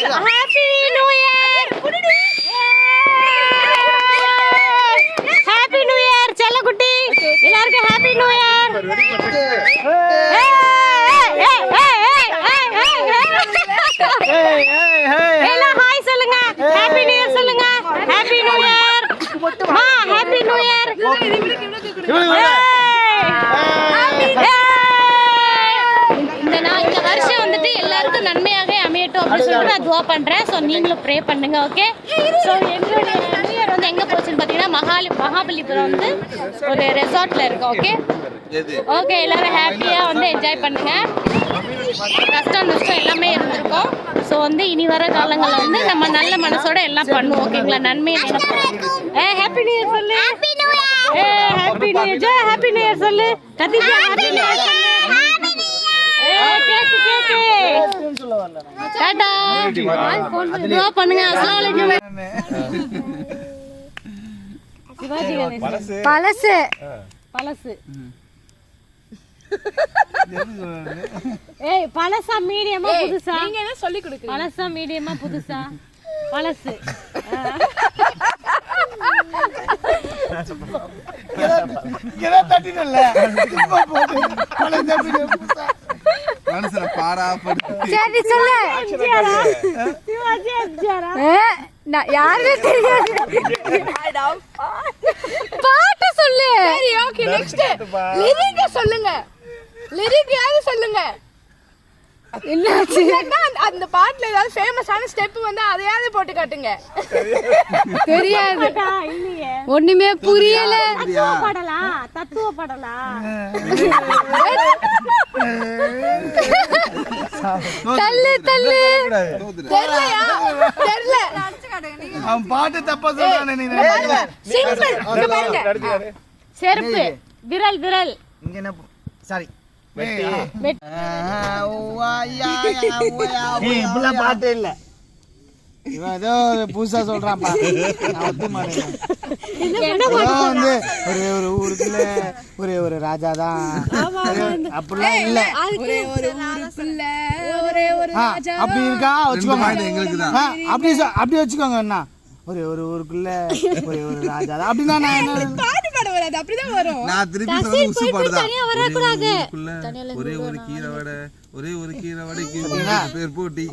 Happy new year. Happy new year செல்லக்குட்டி. எல்லாருக்கும் happy new year. எல்லாம் ஹாய் சொல்லுங்க. ஹாப்பி நியூ இயர் சொல்லுங்க. Happy new year. மா ஹாப்பி நியூ இயர். இந்த வருஷம் வந்துட்டு எல்லாருக்கும் நன்மையாக அமையட்டும் அப்படின்னு சொல்லிட்டு நான் துவா பண்றேன். ஸோ நீங்களும் ப்ரே பண்ணுங்க. ஓகே. ஸோ எங்களுடைய நியூ இயர் வந்து எங்க போச்சுன்னு பார்த்தீங்கன்னா மகாபலிபுரம் வந்து ஒரு ரெசார்ட்ல இருக்கோம். Okay okay. எல்லாரும் ஹாப்பியா வந்து என்ஜாய் பண்ணுங்க. கஷ்டம் நஷ்டம் எல்லாமே இருந்திருக்கும். ஸோ வந்து இனி வர காலங்களில் வந்து நம்ம நல்ல மனசோட எல்லாம் பண்ணுவோம். ஓகேங்களா? நன்மை ஹாப்பி நியூ இயர் சொல்லு. Happy new year. Joe happy new year சொல்லு. கதிஜா ஹாப்பி நியூ இயர் சொல்லு. கேக்கு டாடா. துவா பண்ணுங்க. அஸ்ஸலாமு அலைக்கும். பழசு பழசு ஏய் பழசா மீடியமா புதுசா? நீங்க என்ன சொல்லி கொடுக்குறீங்க? பழசா மீடியமா புதுசா? பழசு. சரி சொல்லு. யாருமே தெரியாது. பாட்டு சொல்லு. சரி ஓகே. நெக்ஸ்ட் லிரிக் சொல்லுங்க. லிரிக் யாரு சொல்லுங்க. என்னாச்சு? அந்த பாட்டுல ஏதாவது ஃபேமஸான ஸ்டெப் வந்து அதையாவது போட்டு காட்டுங்க. தெரியாது. ஒண்ணுமே புரியல. தத்துவ பாடலா தள்ளு தள்ளு. தெரியலையா? தெரியல. அவன் பாட்டு தப்பா சொல்றானே. நீ செருப்பு விரல் விரல். இங்க என்ன சாரி பாட்டு இல்ல. இவன் ஏதோ புதுசா சொல்றான்ப்பா. வந்து ஒரே ஒரு ஊருக்குள்ள ஒரே ஒரு ராஜா தான் அப்படிலாம் இல்ல. அப்படி இருக்கா வச்சுக்கோங்க. அப்படி வச்சுக்கோங்க. என்ன ஒரே ஒரு ஊருக்குள்ள ஒரே ஒரு ராஜா தான் அப்படின்னா அப்படிதான் வரும். நான் திருப்பி சொல்றது உசு பாடுதான். ஒரே ஒரு கீரை வடை ஒரே ஒரு கீரை வடைக்கு பேர் போட்டி.